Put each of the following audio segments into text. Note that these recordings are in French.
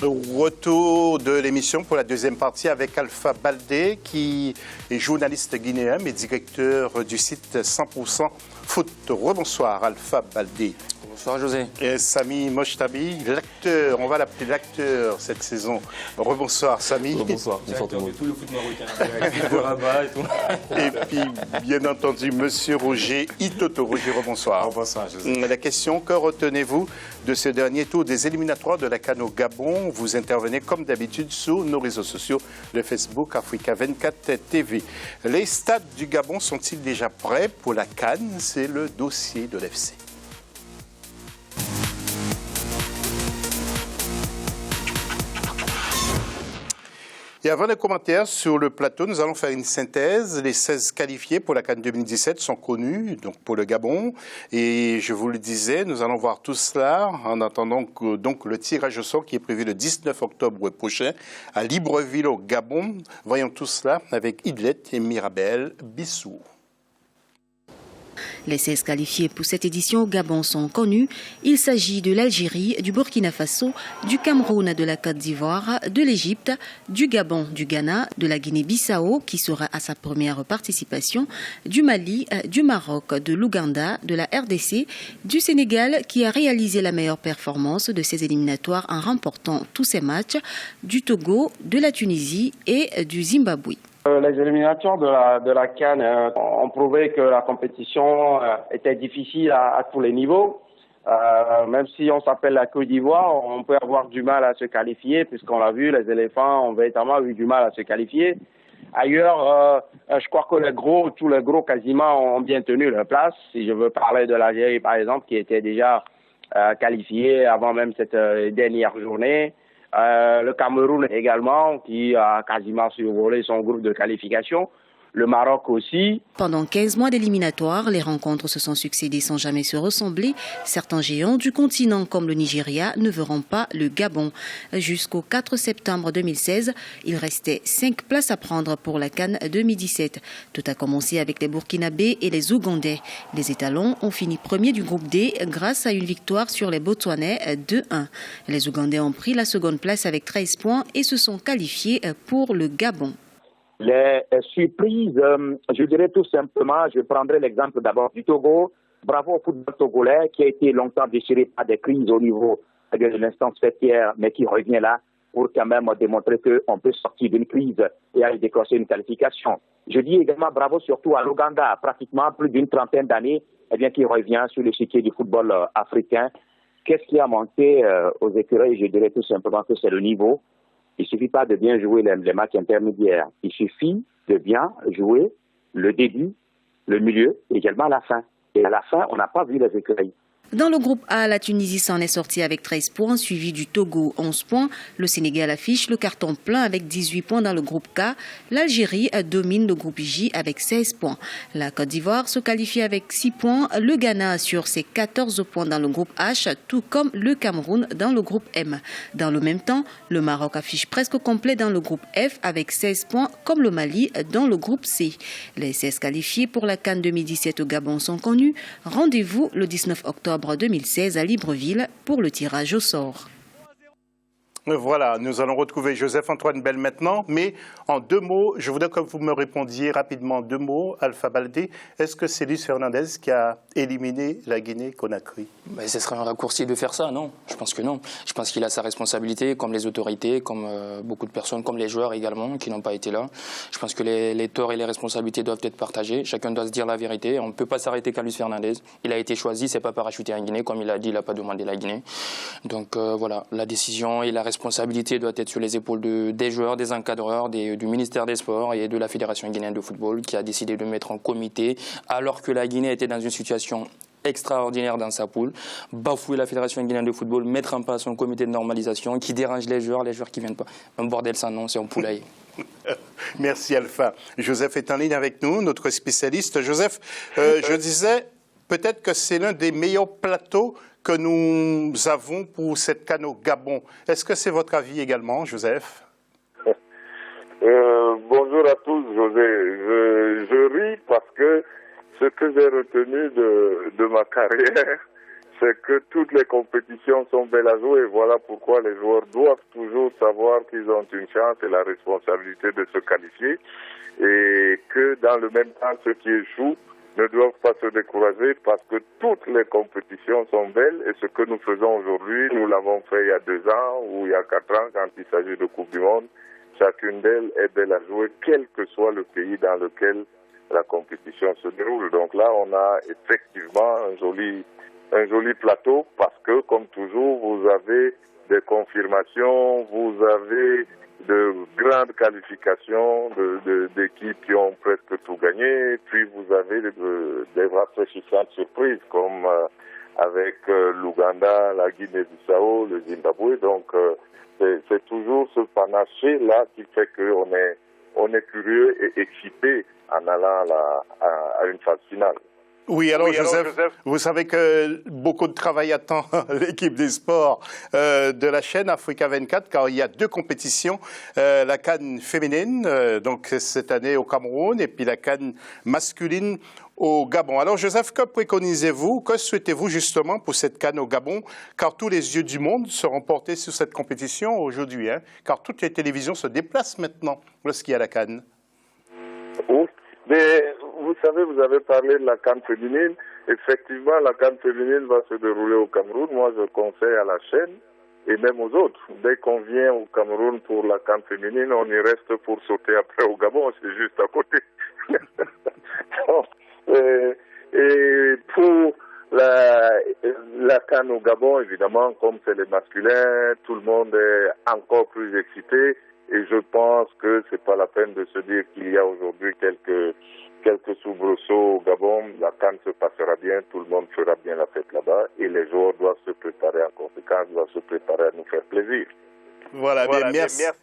Retour de l'émission pour la deuxième partie avec Alpha Baldé, qui est journaliste guinéen mais directeur du site 100% Foot. Rebonsoir Alpha Baldé. Bonsoir José. Et Sami Mochtabi, l'acteur, on va l'appeler l'acteur cette saison. Rebonsoir Sami. Bonsoir. Bonsoir tout le monde. Tout le foot marocain, le Rabat et tout. Et puis bien entendu Monsieur Roger Itoto. Roger, rebonsoir. Bonsoir José. La question, que retenez-vous de ce dernier tour des éliminatoires de la CAN au Gabon? Vous intervenez comme d'habitude sur nos réseaux sociaux, le Facebook Africa 24 TV. Les stades du Gabon sont-ils déjà prêts pour la CAN? C'est le dossier de l'FC. Et avant les commentaires sur le plateau, nous allons faire une synthèse. Les 16 qualifiés pour la CAN 2017 sont connus, donc pour le Gabon. Et je vous le disais, nous allons voir tout cela en attendant que, donc, le tirage au sort qui est prévu le 19 octobre prochain à Libreville au Gabon. Voyons tout cela avec Idlet et Mirabel Bissou. Les 16 qualifiés pour cette édition au Gabon sont connus. Il s'agit de l'Algérie, du Burkina Faso, du Cameroun, de la Côte d'Ivoire, de l'Égypte, du Gabon, du Ghana, de la Guinée-Bissau, qui sera à sa première participation, du Mali, du Maroc, de l'Ouganda, de la RDC, du Sénégal, qui a réalisé la meilleure performance de ses éliminatoires en remportant tous ses matchs, du Togo, de la Tunisie et du Zimbabwe. Les éliminatoires de la CAN ont prouvé que la compétition était difficile à tous les niveaux. Même si on s'appelle la Côte d'Ivoire, on peut avoir du mal à se qualifier, puisqu'on l'a vu, les éléphants ont véritablement eu du mal à se qualifier. Ailleurs, je crois que tous les gros quasiment ont bien tenu leur place. Si je veux parler de l'Algérie, par exemple, qui était déjà qualifiée avant même cette dernière journée. Le Cameroun également, qui a quasiment survolé son groupe de qualification. Le Maroc aussi. Pendant 15 mois d'éliminatoires, les rencontres se sont succédées sans jamais se ressembler. Certains géants du continent comme le Nigeria ne verront pas le Gabon. Jusqu'au 4 septembre 2016, il restait 5 places à prendre pour la CAN 2017. Tout a commencé avec les Burkinabés et les Ougandais. Les étalons ont fini premiers du groupe D grâce à une victoire sur les Botswanais 2-1. Les Ougandais ont pris la seconde place avec 13 points et se sont qualifiés pour le Gabon. Les surprises, je dirais tout simplement, je prendrai l'exemple d'abord du Togo. Bravo au football togolais qui a été longtemps déchiré par des crises au niveau de l'instance fêtière, mais qui revient là pour quand même démontrer qu'on peut sortir d'une crise et aller décrocher une qualification. Je dis également bravo surtout à l'Ouganda, pratiquement plus d'une trentaine d'années, qui revient sur l'échiquier du football africain. Qu'est-ce qui a manqué aux écureuils? Je dirais tout simplement que c'est le niveau. Il ne suffit pas de bien jouer les matchs intermédiaires. Il suffit de bien jouer le début, le milieu et également la fin. Et à la fin, on n'a pas vu les écueils. Dans le groupe A, la Tunisie s'en est sortie avec 13 points, suivi du Togo 11 points. Le Sénégal affiche le carton plein avec 18 points dans le groupe K. L'Algérie domine le groupe J avec 16 points. La Côte d'Ivoire se qualifie avec 6 points. Le Ghana assure ses 14 points dans le groupe H, tout comme le Cameroun dans le groupe M. Dans le même temps, le Maroc affiche presque complet dans le groupe F avec 16 points, comme le Mali dans le groupe C. Les 16 qualifiés pour la CAN 2017 au Gabon sont connus. Rendez-vous le 19 octobre 2016 à Libreville pour le tirage au sort. Voilà, nous allons retrouver Joseph-Antoine Bell maintenant, mais en 2 mots, je voudrais que vous me répondiez rapidement en 2 mots, Alpha Baldé. Est-ce que c'est Luis Fernandez qui a éliminé la Guinée-Conakry? Ce serait un raccourci de faire ça, non? Je pense que non. Je pense qu'il a sa responsabilité, comme les autorités, comme beaucoup de personnes, comme les joueurs également, qui n'ont pas été là. Je pense que les torts et les responsabilités doivent être partagés. Chacun doit se dire la vérité. On ne peut pas s'arrêter qu'à Luis Fernandez. Il a été choisi, c'est pas parachuté en Guinée. Comme il a dit, il n'a pas demandé la Guinée. Donc voilà, la décision et la responsabilité doit être sur les épaules des joueurs, des encadreurs, du ministère des Sports et de la Fédération guinéenne de football qui a décidé de mettre en comité alors que la Guinée était dans une situation extraordinaire dans sa poule, bafouer la Fédération guinéenne de football, mettre en place un comité de normalisation qui dérange les joueurs qui ne viennent pas. Un bordel sans nom, c'est un poulailler. Merci Alpha. Joseph est en ligne avec nous, notre spécialiste. Joseph, je disais, peut-être que c'est l'un des meilleurs plateaux que nous avons pour cette CAN au Gabon. Est-ce que c'est votre avis également, Joseph? Bonjour à tous, José. Je ris parce que ce que j'ai retenu de ma carrière c'est que toutes les compétitions sont belles à jouer. Voilà pourquoi les joueurs doivent toujours savoir qu'ils ont une chance et la responsabilité de se qualifier. Et que dans le même temps, ceux qui échouent ne doivent pas se décourager parce que toutes les compétitions sont belles. Et ce que nous faisons aujourd'hui, nous l'avons fait il y a 2 ans ou il y a 4 ans quand il s'agit de Coupe du Monde. Chacune d'elles est belle à jouer, quel que soit le pays dans lequel la compétition se déroule. Donc là, on a effectivement un joli plateau parce que, comme toujours, vous avez des confirmations, vous avez de grandes qualifications d'équipes qui ont presque tout gagné, puis vous avez des rafraîchissantes surprises comme avec l'Ouganda, la Guinée-Bissau, le Zimbabwe. Donc c'est toujours ce panaché-là qui fait qu'on est curieux et excité en allant à une phase finale. Oui, alors, Joseph, vous savez que beaucoup de travail attend l'équipe des sports de la chaîne Africa 24, car il y a 2 compétitions, la CAN féminine, donc cette année au Cameroun, et puis la CAN masculine au Gabon. Alors, Joseph, que préconisez-vous, que souhaitez-vous justement pour cette CAN au Gabon, car tous les yeux du monde seront portés sur cette compétition aujourd'hui, hein, car toutes les télévisions se déplacent maintenant lorsqu'il y a la CAN. Mais vous savez, vous avez parlé de la CAN féminine. Effectivement, la CAN féminine va se dérouler au Cameroun. Moi, je conseille à la chaîne et même aux autres. Dès qu'on vient au Cameroun pour la CAN féminine, on y reste pour sauter après au Gabon. C'est juste à côté. Et pour la CAN au Gabon, évidemment, comme c'est les masculins, tout le monde est encore plus excité. Et je pense que c'est pas la peine de se dire qu'il y a aujourd'hui quelques soubresauts au Gabon. La CAN se passera bien, tout le monde fera bien la fête là-bas. Et les joueurs doivent se préparer en conséquence, doivent se préparer à nous faire plaisir. Voilà,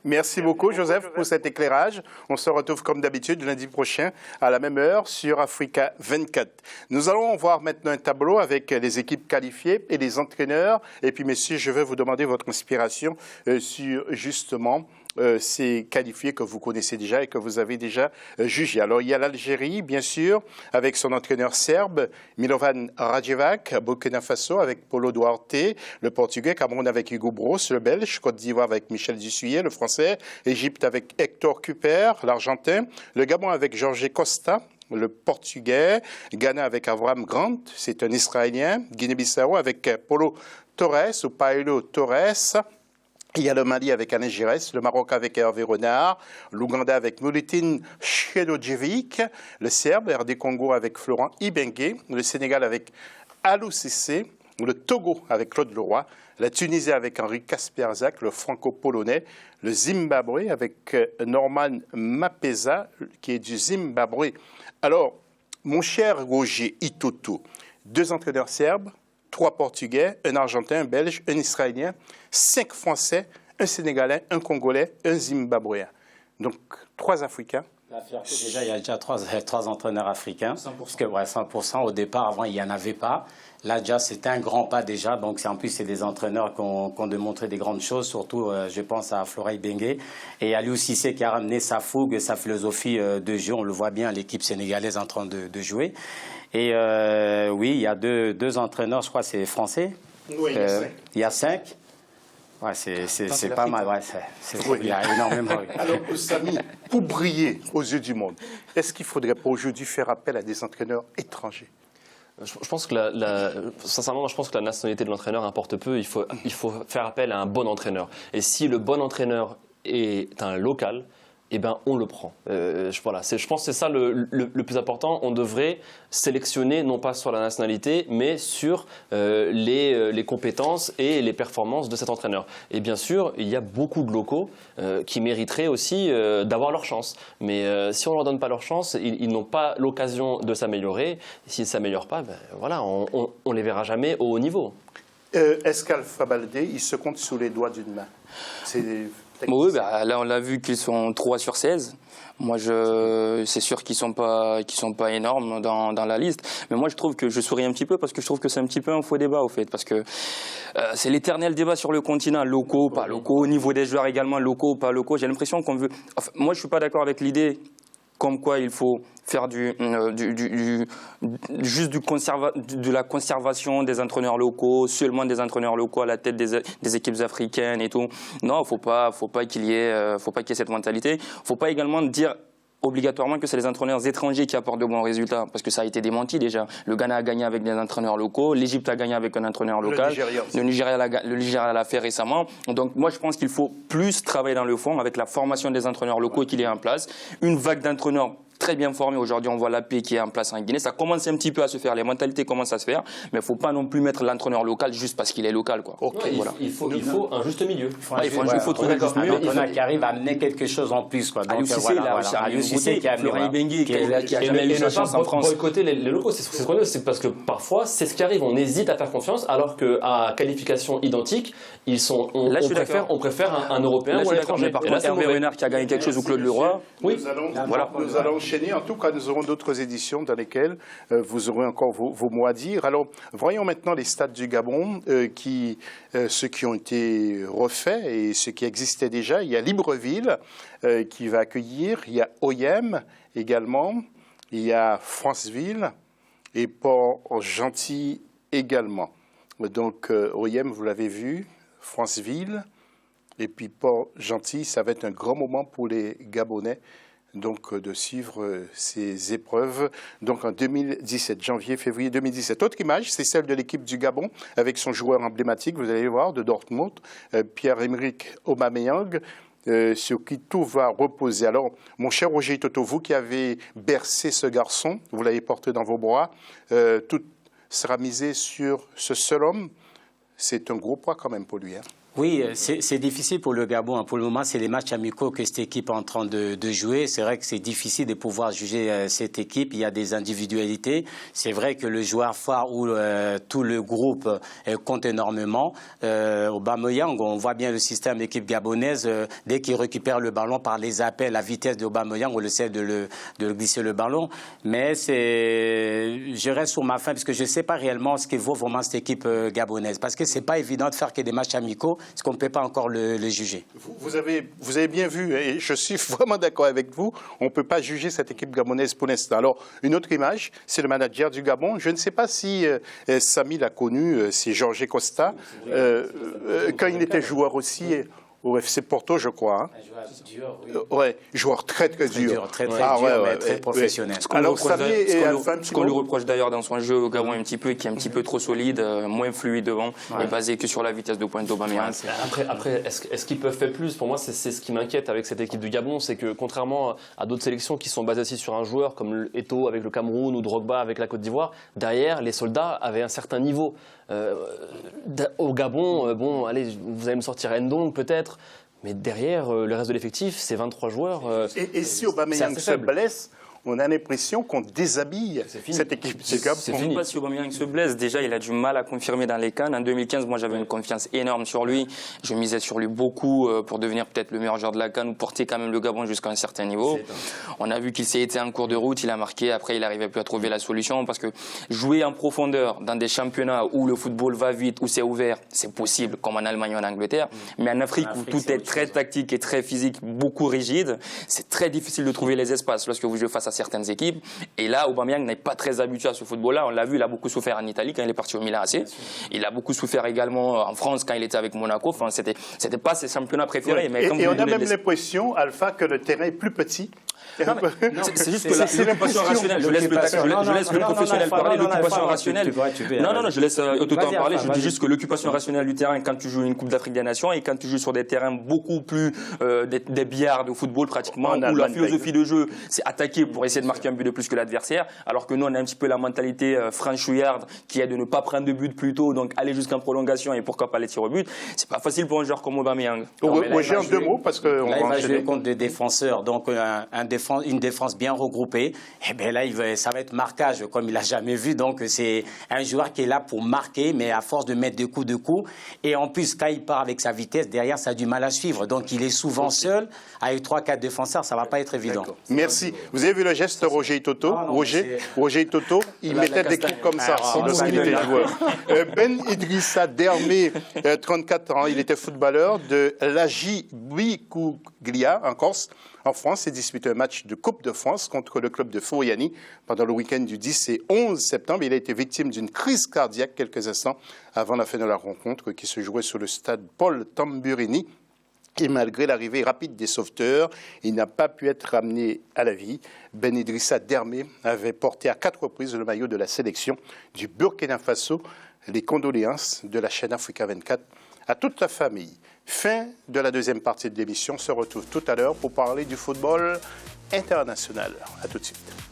merci beaucoup, Joseph, pour cet éclairage. On se retrouve comme d'habitude lundi prochain à la même heure sur Africa 24. Nous allons voir maintenant un tableau avec les équipes qualifiées et les entraîneurs. Et puis, messieurs, je vais vous demander votre inspiration sur justement ces qualifiés que vous connaissez déjà et que vous avez déjà jugés. Alors, il y a l'Algérie, bien sûr, avec son entraîneur serbe, Milovan Rajevac, Burkina Faso avec Paulo Duarte, le Portugais, Cameroun avec Hugo Bros, le Belge, Côte d'Ivoire avec Michel Dussuyer, le Français, Égypte avec Hector Cuper, l'Argentin, le Gabon avec Jorge Costa, le Portugais, Ghana avec Avram Grant, c'est un Israélien, Guinée-Bissau avec Paulo Torres ou Paolo Torres. Il y a le Mali avec Alain Giresse, le Maroc avec Hervé Renard, l'Ouganda avec Mulutin Shedojevic, le Serbe, RD Congo avec Florent Ibengue, le Sénégal avec Alou Cissé, le Togo avec Claude Leroy, la Tunisie avec Henri Kasperzak, le franco-polonais, le Zimbabwe avec Norman Mapeza, qui est du Zimbabwe. Alors, mon cher Roger Itoto, 2 entraîneurs serbes, 3 Portugais, un Argentin, un Belge, un Israélien, 5 Français, un Sénégalais, un Congolais, un Zimbabwéen. Donc, 3 Africains. Déjà, il y a déjà 3 entraîneurs africains. 100%. Parce que, 100%. Au départ, avant, il n'y en avait pas. Là, déjà, c'est un grand pas déjà. Donc, en plus, c'est des entraîneurs qui ont démontré des grandes choses. Surtout, je pense à Florent Ibengue et à Aliou Cissé qui a ramené sa fougue, sa philosophie de jeu. On le voit bien, l'équipe sénégalaise en train de jouer. Et oui, il y a deux entraîneurs, je crois, c'est français. Oui, il y a 5. Ouais, c'est pas mal. Ouais, il y a énormément. Alors, Samy, pour briller aux yeux du monde, est-ce qu'il faudrait pas aujourd'hui faire appel à des entraîneurs étrangers? Je pense que sincèrement, je pense que la nationalité de l'entraîneur importe peu. Il faut faire appel à un bon entraîneur. Et si le bon entraîneur est un local, eh ben, on le prend. Voilà, je pense que c'est ça le plus important. On devrait sélectionner non pas sur la nationalité, mais sur les compétences et les performances de cet entraîneur. Et bien sûr, il y a beaucoup de locaux qui mériteraient aussi d'avoir leur chance. Mais si on ne leur donne pas leur chance, ils n'ont pas l'occasion de s'améliorer. S'ils ne s'améliorent pas, ben, voilà, on ne les verra jamais au haut niveau. Est-ce qu'Alpha Baldé, il se compte sous les doigts d'une main? Oui, bah, là on l'a vu qu'ils sont 3 sur 16. Moi, c'est sûr qu'ils sont pas énormes dans la liste. Mais moi, je trouve que je souris un petit peu parce que je trouve que c'est un petit peu un faux débat au fait, parce que c'est l'éternel débat sur le continent, locaux, pas locaux, au niveau des joueurs également, locaux, pas locaux. J'ai l'impression qu'on veut. Enfin, moi, je suis pas d'accord avec l'idée comme quoi il faut faire de la conservation des entraîneurs locaux, seulement des entraîneurs locaux à la tête des équipes africaines et tout. Non, faut pas qu'il y ait cette mentalité. Faut pas également dire obligatoirement que c'est les entraîneurs étrangers qui apportent de bons résultats, parce que ça a été démenti déjà. Le Ghana a gagné avec des entraîneurs locaux, l'Égypte a gagné avec un entraîneur local, le Nigeria l'a fait récemment. Donc moi je pense qu'il faut plus travailler dans le fond avec la formation des entraîneurs locaux qu'il y a en place, une vague d'entraîneurs très bien formés. Aujourd'hui, on voit la paix qui est en place en Guinée. Ça commence un petit peu à se faire, les mentalités commencent à se faire, mais il ne faut pas non plus mettre l'entraîneur local juste parce qu'il est local, quoi. Okay. Voilà. Il faut un juste milieu. Il faut trouver un juste milieu. Un entraîneur qui arrive à amener quelque chose en plus, quoi. Aliou Cissé, Florent Ibengui, qui a jamais eu sa chance en France. Boycotter les locaux, c'est ce qu'on veut, c'est parce que parfois, c'est ce qui arrive. On hésite à faire confiance, alors qu'à qualification identique, on préfère un Européen ou un étranger. Par contre, Hervé Renard qui a gagné quelque chose ou Claude Leroy. Oui, nous allons enchaîner. En tout cas, nous aurons d'autres éditions dans lesquelles vous aurez encore vos mots à dire. Alors, voyons maintenant les stades du Gabon, ceux qui ont été refaits et ceux qui existaient déjà. Il y a Libreville qui va accueillir, il y a Oyem également, il y a Franceville et Port-Gentil également. Donc, Oyem, vous l'avez vu, Franceville et puis Port-Gentil, ça va être un grand moment pour les Gabonais. Donc, de suivre ces épreuves. Donc, en 2017, janvier-février 2017. Autre image, c'est celle de l'équipe du Gabon, avec son joueur emblématique, vous allez voir, de Dortmund, Pierre-Emerick Aubameyang, sur qui tout va reposer. Alors, mon cher Roger Toto, vous qui avez bercé ce garçon, vous l'avez porté dans vos bras, tout sera misé sur ce seul homme. C'est un gros poids quand même pour lui, hein. Oui, c'est difficile pour le Gabon. Pour le moment, c'est les matchs amicaux que cette équipe est en train de jouer. C'est vrai que c'est difficile de pouvoir juger cette équipe. Il y a des individualités. C'est vrai que le joueur phare ou tout le groupe compte énormément. Aubameyang, on voit bien le système d'équipe gabonaise. Dès qu'il récupère le ballon par les appels, la vitesse d'Aubameyang, on le sait de glisser le ballon. Mais je reste sur ma faim parce que je ne sais pas réellement ce que vaut vraiment cette équipe gabonaise. Parce que ce n'est pas évident de faire que des matchs amicaux. Parce qu'on ne peut pas encore le juger. Vous avez bien vu, et je suis vraiment d'accord avec vous, on ne peut pas juger cette équipe gabonaise pour l'instant. Alors, une autre image, c'est le manager du Gabon. Je ne sais pas si Samy l'a connu, c'est Jorge Costa, quand il était joueur aussi au FC Porto, je crois. Hein. Un joueur dur, oui. Ouais, joueur très dur. Très dur, mais très professionnel. Ce qu'on lui reproche d'ailleurs dans son jeu au Gabon un petit peu, qui est un petit peu trop solide, moins fluide devant, et basé que sur la vitesse de pointe d'Aubameyang. Après, est-ce qu'ils peuvent faire plus? Pour moi, c'est ce qui m'inquiète avec cette équipe du Gabon, c'est que contrairement à d'autres sélections qui sont basées aussi sur un joueur comme Eto'o avec le Cameroun ou Drogba avec la Côte d'Ivoire, derrière, les soldats avaient un certain niveau. Au Gabon, bon, allez, vous allez me sortir Ndong peut-être, mais derrière, le reste de l'effectif, c'est 23 joueurs. Et si Aubameyang se blesse, on a l'impression qu'on déshabille cette équipe du Gabon. Je ne sais pas si Aubameyang se blesse. Déjà, il a du mal à confirmer dans les CAN. En 2015, moi, j'avais une confiance énorme sur lui. Je misais sur lui beaucoup pour devenir peut-être le meilleur joueur de la CAN ou porter quand même le Gabon jusqu'à un certain niveau. On a vu qu'il s'est éteint en cours de route. Il a marqué. Après, il n'arrivait plus à trouver la solution parce que jouer en profondeur dans des championnats où le football va vite, où c'est ouvert, c'est possible, comme en Allemagne ou en Angleterre. Mais en Afrique, où tout est très tactique et très physique, beaucoup rigide, c'est très difficile de trouver les espaces lorsque vous jouez face à certaines équipes. Et là, Aubameyang n'est pas très habitué à ce football-là. On l'a vu, il a beaucoup souffert en Italie quand il est parti au Milan AC. Il a beaucoup souffert également en France quand il était avec Monaco. Enfin, c'était pas ses championnats préférés. Mais et on a même l'impression, Alpha, que le terrain est plus petit. C'est juste que l'occupation rationnelle. Je laisse le professionnel parler. L'occupation rationnelle. Non, je laisse Toto parler. Je dis juste que l'occupation rationnelle du terrain quand tu joues une Coupe d'Afrique des Nations et quand tu joues sur des terrains beaucoup plus des billards de football pratiquement, où la philosophie de jeu, c'est attaquer pour essayer de marquer un but de plus que l'adversaire, alors que nous, on a un petit peu la mentalité franchouillarde qui est de ne pas prendre de but plus tôt, donc aller jusqu'en prolongation et pourquoi pas les tirs au but. C'est pas facile pour un joueur comme Aubameyang. J'ai en deux mots parce que là, il va jouer contre des défenseurs, donc une défense bien regroupée. Et bien là, ça va être marquage comme il n'a jamais vu. Donc c'est un joueur qui est là pour marquer, mais à force de mettre des coups de coups. Et en plus, quand il part avec sa vitesse, derrière, ça a du mal à suivre. Donc il est souvent seul. Avec 3-4 défenseurs, ça ne va pas être évident. Merci. Vous avez vu le geste Roger Toto? Roger Toto, il mettait des coups comme ça lorsqu'il était joueur. Ben Idrissa Dermé, 34 ans, il était footballeur de l'AJ Bikouglia en Corse. en France et disputé un match de Coupe de France contre le club de Furiani pendant le week-end du 10 et 11 septembre. Il a été victime d'une crise cardiaque quelques instants avant la fin de la rencontre qui se jouait sur le stade Paul Tamburini. Et malgré l'arrivée rapide des sauveteurs, il n'a pas pu être ramené à la vie. Ben Idrissa Dermé avait porté à 4 reprises le maillot de la sélection du Burkina Faso. Les condoléances de la chaîne Africa 24 à toute la famille. Fin de la deuxième partie de l'émission. On se retrouve tout à l'heure pour parler du football international. À tout de suite.